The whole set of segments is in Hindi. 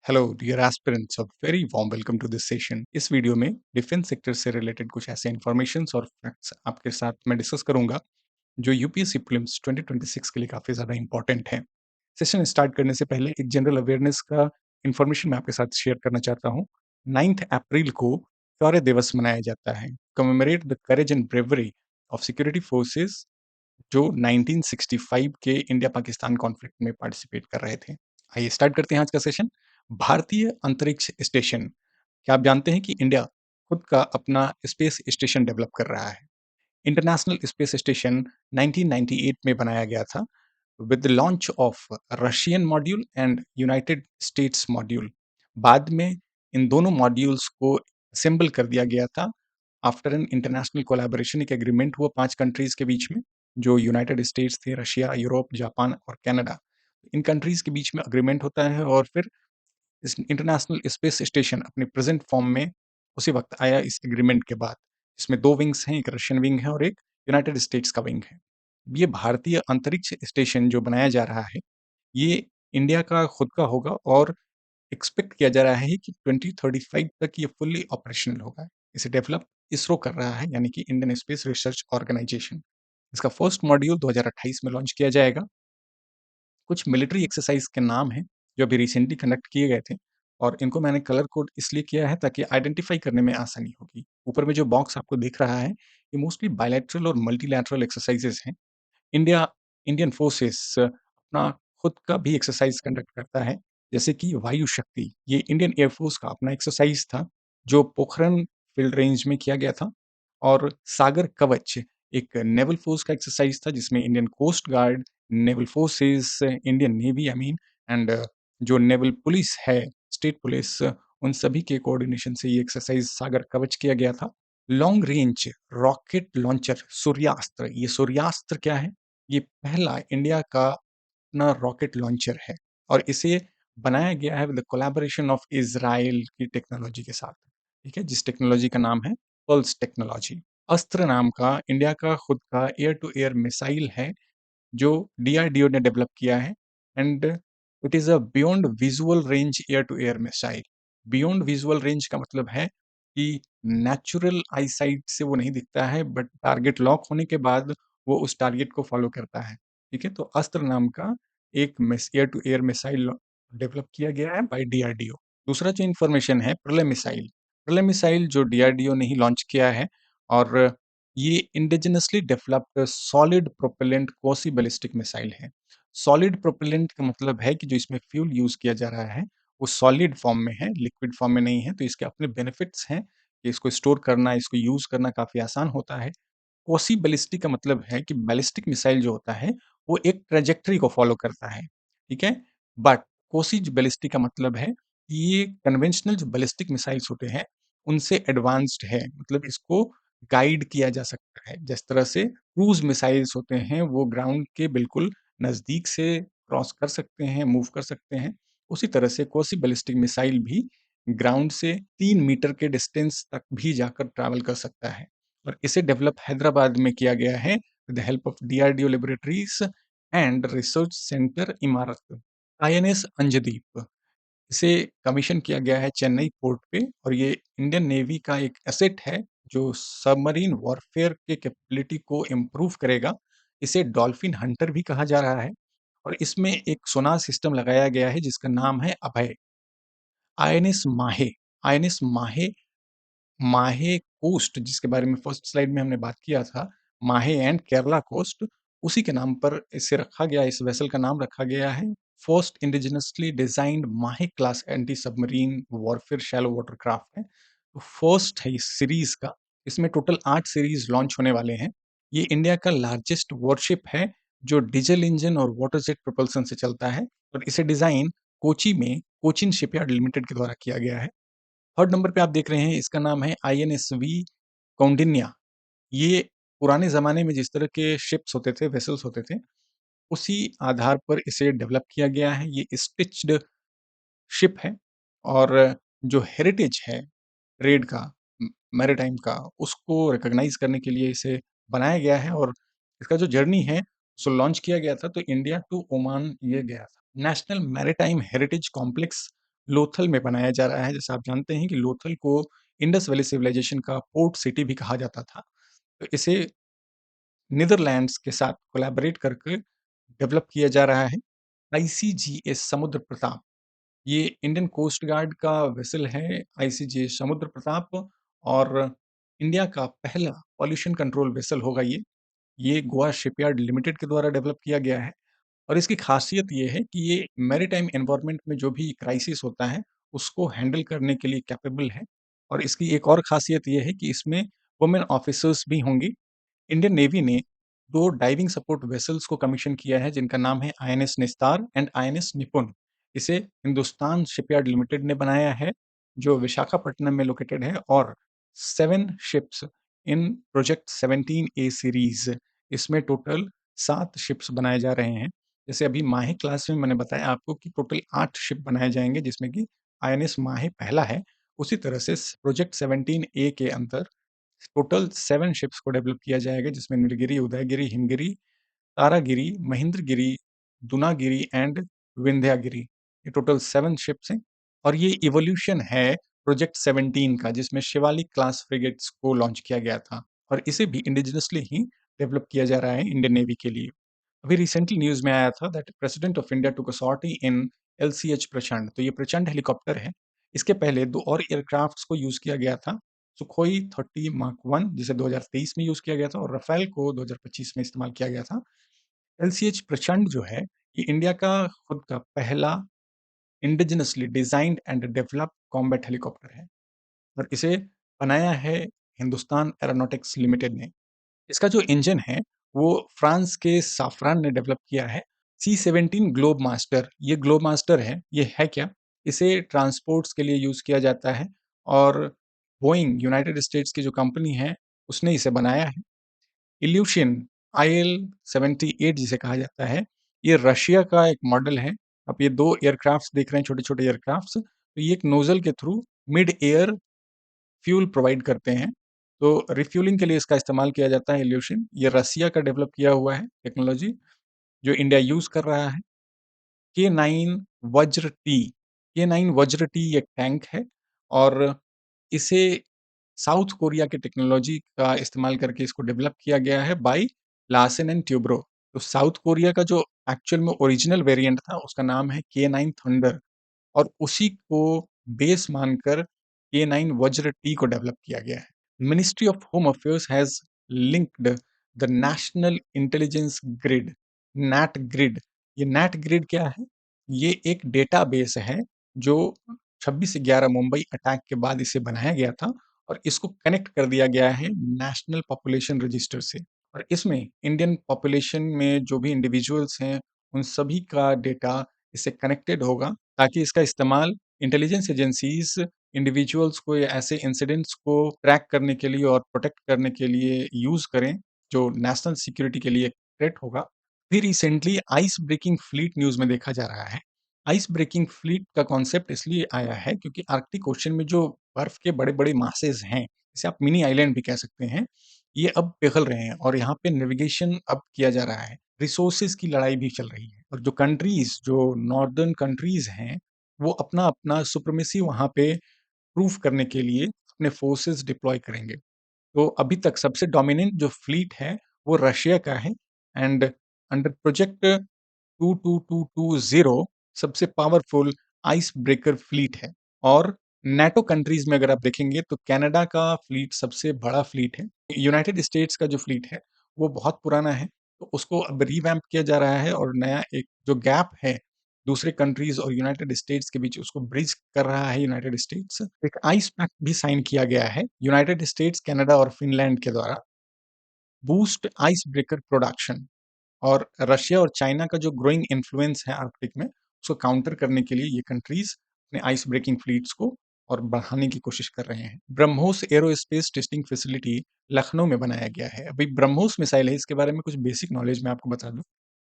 Hello dear aspirants, a very warm welcome to this session. इस वीडियो में डिफेंस सेक्टर से रिलेटेड कुछ ऐसे इन्फॉर्मेशंस और फैक्ट्स आपके साथ मैं डिस्कस करूंगा जो यूपीएससी प्रीलिम्स 2026 के लिए काफ़ी ज़्यादा इंपॉर्टेंट है। सेशन स्टार्ट करने से पहले एक जनरल अवेयरनेस का इन्फॉर्मेशन मैं आपके साथ शेयर करना चाहता हूँ। 9 अप्रैल को शौर्य दिवस मनाया जाता है, commemorate the courage and bravery of security forces जो 1965 के इंडिया पाकिस्तान कॉन्फ्लिक्ट में पार्टिसिपेट कर रहे थे। आइए स्टार्ट करते हैं आज का सेशन। भारतीय अंतरिक्ष स्टेशन। क्या आप जानते हैं कि इंडिया खुद का अपना स्पेस स्टेशन डेवलप कर रहा है? इंटरनेशनल स्पेस स्टेशन 1998 में बनाया गया था with the launch of Russian module and United states module. बाद में इन दोनों मॉड्यूल्स को असेंबल कर दिया गया था आफ्टर एन इंटरनेशनल कोलैबोरेशन। एक एग्रीमेंट हुआ 5 कंट्रीज के बीच में, जो यूनाइटेड स्टेट्स थे, रशिया, यूरोप, जापान और कनाडा। इन कंट्रीज के बीच में अग्रीमेंट होता है और फिर इस इंटरनेशनल स्पेस स्टेशन अपने प्रेजेंट फॉर्म में उसी वक्त आया इस एग्रीमेंट के बाद। इसमें 2 विंग्स हैं, एक रशियन विंग है और एक यूनाइटेड स्टेट्स का विंग है। ये भारतीय अंतरिक्ष स्टेशन जो बनाया जा रहा है, ये इंडिया का खुद का होगा और एक्सपेक्ट किया जा रहा है कि 2035 तक ये फुल्ली ऑपरेशनल होगा। इसे डेवलप इसरो कर रहा है, यानी कि इंडियन स्पेस रिसर्च ऑर्गेनाइजेशन। इसका फर्स्ट मॉड्यूल 2028 में लॉन्च किया जाएगा। कुछ मिलिट्री एक्सरसाइज के नाम हैं जो अभी रिसेंटली कंडक्ट किए गए थे और इनको मैंने कलर कोड इसलिए किया है ताकि आइडेंटिफाई करने में आसानी होगी। ऊपर में जो बॉक्स आपको दिख रहा है, ये मोस्टली बायलैटरल और मल्टीलैटरल एक्सरसाइजेस हैं। इंडिया इंडियन फोर्सेस अपना खुद का भी एक्सरसाइज कंडक्ट करता है, जैसे कि वायु शक्ति। ये इंडियन एयरफोर्स का अपना एक्सरसाइज था जो पोखरन फील्ड रेंज में किया गया था। और सागर कवच एक नेवल फोर्स का एक्सरसाइज था जिसमें Indian coast guard, naval forces, Indian navy I mean, and जो नेवल पुलिस है, स्टेट पुलिस, उन सभी के कोऑर्डिनेशन से ये एक्सरसाइज सागर कवच किया गया था। Long range rocket launcher Suryastra. ये सूर्यास्त्र क्या है? ये पहला इंडिया का अपना रॉकेट लॉन्चर है और इसे बनाया गया है विद कोलैबोरेशन ऑफ इजराइल की टेक्नोलॉजी के साथ। ठीक है, जिस टेक्नोलॉजी का नाम है पल्स टेक्नोलॉजी। अस्त्र नाम का इंडिया का खुद का एयर टू एयर मिसाइल है जो डीआरडीओ ने डेवलप किया है। And it is a beyond visual range air to air missile. Beyond visual range का मतलब है कि नेचुरल आईसाइट से वो नहीं दिखता है, बट टारगेट लॉक होने के बाद वो उस टारगेट को फॉलो करता है। ठीक है, तो अस्त्र नाम का एक air to air missile develop किया गया है बाय डीआरडीओ। दूसरा जो इंफॉर्मेशन है, प्रलय मिसाइल। प्रलय मिसाइल जो डीआरडीओ ने ही लॉन्च किया है और ये indigenously developed solid propellant quasi ballistic missile है। सॉलिड प्रोपेलेंट का मतलब है कि जो इसमें फ्यूल यूज किया जा रहा है वो सॉलिड फॉर्म में है, लिक्विड फॉर्म में नहीं है। तो इसके अपने बेनिफिट्स हैं कि इसको स्टोर करना, इसको यूज करना काफी आसान होता है। कोसी बैलिस्टिक का मतलब है कि बैलिस्टिक मिसाइल जो होता है वो एक ट्रेजेक्टरी को फॉलो करता है। ठीक है, बट कोसी बैलिस्टिक का मतलब है कि ये कन्वेंशनल जो बैलिस्टिक मिसाइल्स होते हैं उनसे एडवांस्ड है, मतलब इसको गाइड किया जा सकता है। जिस तरह से क्रूज मिसाइल्स होते हैं वो ग्राउंड के बिल्कुल नजदीक से क्रॉस कर सकते हैं, मूव कर सकते हैं, उसी तरह से कोसी बैलिस्टिक मिसाइल भी ग्राउंड से 3 मीटर के डिस्टेंस तक भी जाकर ट्रैवल कर सकता है। और इसे डेवलप हैदराबाद में किया गया है with the help of DRDO laboratories and research centre इमारत। आईएनएस अंजदीप, इसे कमीशन किया गया है चेन्नई पोर्ट पे और ये इंडियन नेवी का एक एसेट है जो सबमरीन वॉरफेयर के कैपेबिलिटी को इम्प्रूव करेगा। इसे डॉल्फिन हंटर भी कहा जा रहा है और इसमें एक सोनार सिस्टम लगाया गया है जिसका नाम है अभय। आईएनएस माहे। आईएनएस माहे, माहे कोस्ट जिसके बारे में फर्स्ट स्लाइड में हमने बात किया था, माहे एंड केरला कोस्ट, उसी के नाम पर इसे रखा गया, इस वेसल का नाम रखा गया है। फर्स्ट इंडिजिनसली डिजाइंड माहे class anti submarine warfare shallow water craft है। तो फर्स्ट है इस सीरीज का। इसमें टोटल 8 सीरीज लॉन्च होने वाले हैं। ये इंडिया का लार्जेस्ट वॉरशिप है जो डीजल इंजन और वाटर जेट प्रोपल्सन से चलता है और इसे डिजाइन कोची में कोचिन शिपयार्ड लिमिटेड के द्वारा किया गया है। थर्ड नंबर पे आप देख रहे हैं, इसका नाम है आईएनएसवी कौंडिन्या। ये पुराने ज़माने में जिस तरह के शिप्स होते थे, वेसल्स होते थे, उसी आधार पर इसे डेवलप किया गया है। ये स्टिच्ड शिप है और जो हेरिटेज है ट्रेड का, मैरीटाइम का, उसको रिकॉग्नाइज करने के लिए इसे बनाया गया है। और इसका जो जर्नी है उसको लॉन्च किया गया था तो इंडिया टू ओमान ये गया था। National maritime heritage complex Lothal में बनाया जा रहा है। जैसे आप जानते हैं कि लोथल को इंडस वैली सिविलाइजेशन का पोर्ट सिटी भी कहा जाता था। तो इसे नीदरलैंड्स के साथ कोलैबोरेट करके डेवलप किया जा रहा है। आईसीजीएस समुद्र प्रताप, ये इंडियन कोस्ट गार्ड का वेसल है आईसीजीएस समुद्र प्रताप, और इंडिया का पहला पॉल्यूशन कंट्रोल वेसल होगा ये। ये गोवा शिपयार्ड लिमिटेड के द्वारा डेवलप किया गया है। और इसकी खासियत ये है कि ये मैरीटाइम एनवायरनमेंट में जो भी क्राइसिस होता है, उसको हैंडल करने के लिए कैपेबल है। और इसकी एक और खासियत ये है कि इसमें वुमेन ऑफिसर्स भी होंगी। इंडियन नेवी ने 2 डाइविंग सपोर्ट वेसल्स को कमीशन किया है, जिनका नाम है आईएनएस निस्तार एंड आईएनएस निपुण। इसे हिंदुस्तान शिपयार्ड लिमिटेड ने बनाया है, जो विशाखापट्टनम में लोकेटेड है। और 7 शिप्स इन प्रोजेक्ट 17A सीरीज, इसमें टोटल 7 शिप्स बनाए जा रहे हैं। जैसे अभी माहे क्लास में मैंने बताया आपको कि टोटल 8 शिप बनाए जाएंगे, जिसमें कि आईएनएस माहे पहला है। उसी तरह से प्रोजेक्ट 17A के अंदर टोटल 7 शिप्स को डेवलप किया जाएगा, जिसमें नीलगिरी, उदयगिरी, हिमगिरी, तारागिरी, महेंद्रगिरी, दुनागिरी एंड विंध्यागिरी। ये टोटल 7 शिप्स हैं। और ये इवोल्यूशन है प्रोजेक्ट 17 का, जिसमें शिवालिक क्लास फ्रिगेट्स को लॉन्च किया गया था। और इसे भी इंडिजिनसली ही डेवलप किया जा रहा है इंडियन नेवी के लिए। अभी रिसेंटली न्यूज में आया था that President of India took a sortie in LCH Prachand. तो ये प्रचंड हेलीकॉप्टर है। इसके पहले 2 और एयरक्राफ्ट्स को यूज किया गया था, सुखोई 30 मार्क 1, जिसे 2023 में यूज किया गया था, और राफेल को 2025 में इस्तेमाल किया गया था। एलसीएच प्रचंड जो है, ये इंडिया का खुद का पहला indigenously designed and developed combat helicopter है। और इसे बनाया है हिंदुस्तान एरोनॉटिक्स लिमिटेड ने। इसका जो इंजन है, वो फ्रांस के साफ्रान ने डेवलप किया है। C-17 ग्लोब मास्टर, ये ग्लोब मास्टर है। ये है क्या? इसे ट्रांसपोर्ट्स के लिए यूज किया जाता है। और बोइंग यूनाइटेड स्टेट्स की जो कंपनी है, उसने इसे बनाया है। इल्यूशन IL-78 जिसे कहा जाता है, ये रशिया का एक मॉडल है। आप ये 2 एयरक्राफ्ट्स देख रहे हैं, छोटे छोटे एयरक्राफ्ट्स। तो ये एक नोजल के through mid air fuel provide करते हैं। तो रिफ्यूलिंग के लिए इसका इस्तेमाल किया जाता है इल्यूशन। ये रसिया का डेवलप किया हुआ है टेक्नोलॉजी, जो इंडिया यूज कर रहा है। K9 वज्र टी, K9 वज्र टी एक टैंक है। और इसे साउथ कोरिया की टेक्नोलॉजी का इस्तेमाल करके इसको डेवलप किया गया है बाय लार्सन एंड ट्यूब्रो। तो साउथ कोरिया का जो एक्चुअल में ओरिजिनल वेरिएंट था, उसका नाम है K9 थंडर। और उसी को बेस मानकर K9 वज्र टी को डेवलप किया गया है। Ministry of home affairs has linked the national intelligence grid, NATGRID. ये नैट ग्रिड क्या है? ये एक डेटाबेस है, जो 26/11 मुंबई अटैक के बाद इसे बनाया गया था। और इसको कनेक्ट कर दिया गया है नेशनल पॉपुलेशन रजिस्टर से। और इसमें इंडियन पॉपुलेशन में जो भी इंडिविजुअल्स हैं, उन सभी का डेटा इससे कनेक्टेड होगा, ताकि इसका इस्तेमाल इंटेलिजेंस एजेंसीज इंडिविजुअल्स को या ऐसे इंसिडेंट्स को ट्रैक करने के लिए और प्रोटेक्ट करने के लिए यूज करें, जो नेशनल सिक्योरिटी के लिए थ्रेट होगा। फिर recently ice breaking fleet news में देखा जा रहा है। आइस ब्रेकिंग फ्लीट का कॉन्सेप्ट इसलिए आया है क्योंकि आर्कटिक ओशन में जो बर्फ के बड़े बड़े मासेज हैं, जिसे आप मिनी आइलैंड भी कह सकते हैं, ये अब पिघल रहे हैं। और यहाँ पे नेविगेशन अब किया जा रहा है। रिसोर्सेज की लड़ाई भी चल रही है। और जो कंट्रीज, जो नॉर्दर्न कंट्रीज हैं, वो अपना अपना सुप्रीमेसी वहाँ पे प्रूफ करने के लिए अपने फोर्सेस डिप्लॉय करेंगे। तो अभी तक सबसे डोमिनेंट जो फ्लीट है, वो रशिया का है। एंड अंडर प्रोजेक्ट 2220 सबसे पावरफुल आइस ब्रेकर फ्लीट है। और नेटो कंट्रीज में अगर आप देखेंगे, तो कनाडा का फ्लीट सबसे बड़ा फ्लीट है। यूनाइटेड स्टेट्स का जो फ्लीट है, वो बहुत पुराना है। तो उसको अब रिवैम्प किया जा रहा है, और नया एक जो गैप है दूसरे कंट्रीज और यूनाइटेड स्टेट्स के बीच, उसको ब्रिज कर रहा है यूनाइटेड स्टेट्स। एक आइस पैक्ट भी साइन किया गया है यूनाइटेड स्टेट्स, कनाडा और फिनलैंड के द्वारा, बूस्ट आइस ब्रेकर प्रोडक्शन। और रशिया और चाइना का जो ग्रोइंग इन्फ्लुएंस है आर्कटिक में, उसको काउंटर करने के लिए ये कंट्रीज अपने आइस ब्रेकिंग फ्लीट्स को और बढ़ाने की कोशिश कर रहे हैं। BrahMos aerospace testing facility Lucknow में बनाया गया है। अभी ब्रह्मोस मिसाइल है, इसके बारे में कुछ बेसिक नॉलेज मैं आपको बता दूं।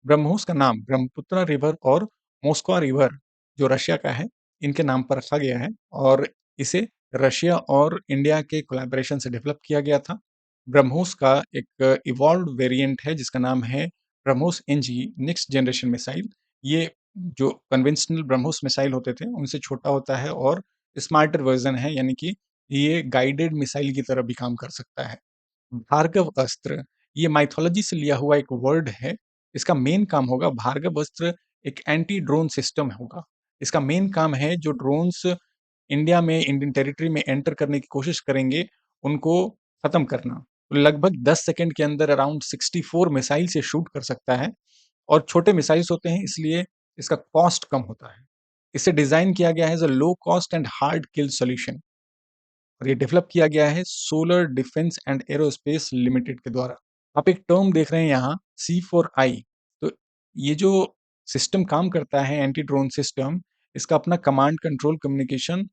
ब्रह्मोस का नाम ब्रह्मपुत्र रिवर और मोस्कवा रिवर, जो रशिया का है, इनके नाम पर रखा गया है। और इसे रशिया और इंडिया के कोलैबोरेशन से डेवलप किया गया था। ब्रह्मोस का एक इवॉल्व वेरिएंट है, जिसका नाम है BrahMos NG next generation missile. ये जो कन्वेंशनल ब्रह्मोस मिसाइल होते थे, उनसे छोटा होता है और स्मार्टर वर्ज़न है, यानी कि ये गाइडेड मिसाइल की तरह भी काम कर सकता है। भार्गव अस्त्र, ये माइथोलॉजी से लिया हुआ एक वर्ड है। इसका मेन काम होगा, भार्गव अस्त्र एक एंटी ड्रोन सिस्टम होगा। इसका मेन काम है जो ड्रोन्स इंडिया में, इंडियन टेरिटरी में एंटर करने की कोशिश करेंगे, उनको खत्म करना। लगभग 10 सेकंड के अंदर अराउंड 64 मिसाइल से शूट कर सकता है और छोटे मिसाइल्स होते हैं, इसलिए इसका कॉस्ट कम होता है। इसे डिज़ाइन किया गया है as a low cost and hard kill solution और ये डेवलप किया गया है solar defence and aerospace limited के द्वारा। आप एक टर्म देख रहे हैं यहाँ, C4I। तो ये जो सिस्टम काम करता है, एंटी ड्रोन सिस्टम, इसका अपना command control communication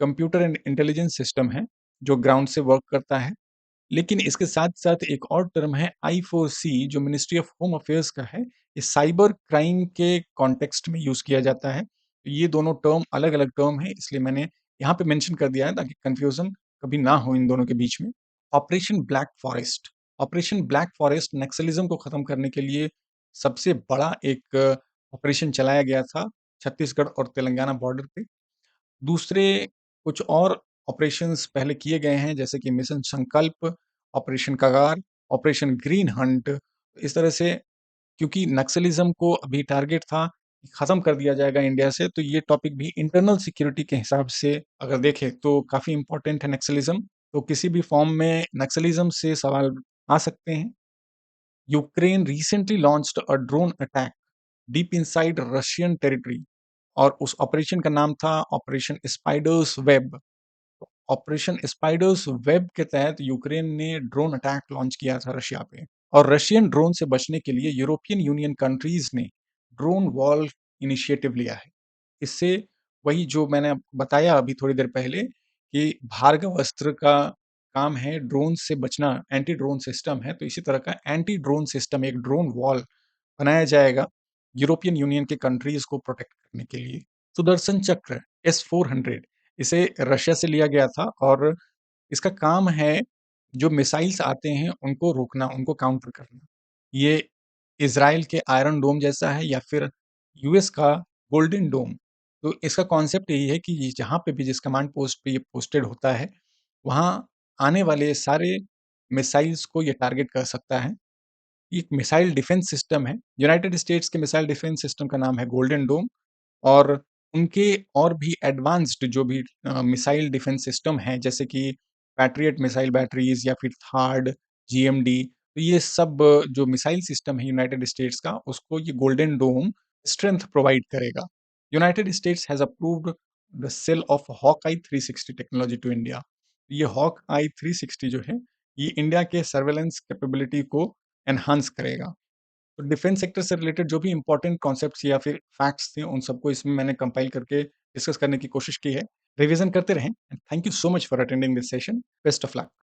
computer and intelligence system है, जो ग्राउंड से वर्क करता है। लेकिन इसके साथ-साथ एक और टर्म है I4C, जो मिनिस्ट्री ऑफ होम अफेयर्स का है। ये साइबर क्राइम के कॉन्टेक्स्ट में यूज़ किया जाता है। तो ये दोनों टर्म अलग-अलग टर्म हैं, इसलिए मैंने यहाँ पे मेंशन कर दिया है ताकि कन्फ्यूज़न कभी ना हो इन दोनों के बीच में। Operation Black Forest, Operation Black Forest Naxalism को खत्म करने के लिए सबसे बड़ा एक ऑपरेशन चलाया गया था, छत्तीसगढ़ और तेलंगाना बॉर्डर पे। दूसरे कुछ और ऑपरेशंस पहले किए गए हैं, जैसे कि मिशन संकल्प, ऑपरेशन कगार, ऑपरेशन ग्रीन हंट। इस तरह से, क्योंकि नक्सलिज़्म को अभी टारगेट था कि खत्म कर दिया जाएगा इंडिया से, तो ये टॉपिक भी इंटरनल सिक्योरिटी के हिसाब से अगर देखें तो काफ़ी इम्पोर्टेंट है नक्सलिज़्म। तो किसी भी फॉर्म में नक्सलिज़्म से सवाल आ सकते हैं। Ukraine recently launched a drone attack deep inside Russian territory और उस ऑपरेशन का नाम था operation spiders web. Operation spiders web के तहत यूक्रेन ने ड्रोन अटैक लॉन्च किया था रशिया पे और रशियन ड्रोन से बचने के लिए यूरोपियन यूनियन कंट्रीज ने ड्रोन वॉल इनिशिएटिव लिया है। इससे वही जो मैंने बताया अभी थोड़ी देर पहले कि भार्गव अस्त्र का काम है ड्रोन से बचना, एंटी ड्रोन सिस्टम है, तो इसी तरह का एंटी ड्रोन सिस्टम, एक ड्रोन वॉल बनाया जाएगा यूरोपियन यूनियन के कंट्रीज को प्रोटेक्ट करने के लिए। सुदर्शन चक्र S-400, इसे रशिया से लिया गया था और इसका काम है जो मिसाइल्स आते हैं उनको रोकना, उनको काउंटर करना। ये इज़राइल के आयरन डोम जैसा है या फिर यूएस का गोल्डन डोम। तो इसका कॉन्सेप्ट यही है कि ये जहाँ पे भी जिस कमांड पोस्ट पे ये पोस्टेड होता है, वहाँ आने वाले सारे मिसाइल्स को ये टारगेट कर सकता है। एक मिसाइल डिफेंस सिस्टम है। यूनाइटेड स्टेट्स के मिसाइल डिफेंस सिस्टम का नाम है गोल्डन डोम और उनके और भी एडवांस्ड जो भी मिसाइल डिफेंस सिस्टम हैं, जैसे कि पैट्रियट मिसाइल बैटरीज़ या फिर थार्ड, जीएमडी, तो ये सब जो मिसाइल सिस्टम है यूनाइटेड स्टेट्स का, उसको ये गोल्डन डोम स्ट्रेंथ प्रोवाइड करेगा। United States has approved the sale of Hawkeye 360 technology to India. ये हॉक-आई 360 जो है, ये इंडिया के सर्वेलेंस कैपेबिलिटी को एनहांस करेगा। तो डिफेंस सेक्टर से रिलेटेड जो भी इंपॉर्टेंट कॉन्सेप्ट्स या फिर फैक्ट्स थे, उन सबको इसमें मैंने कंपाइल करके डिस्कस करने की कोशिश की है। रिवीजन करते रहें and thank you so much for attending this session. Best of luck.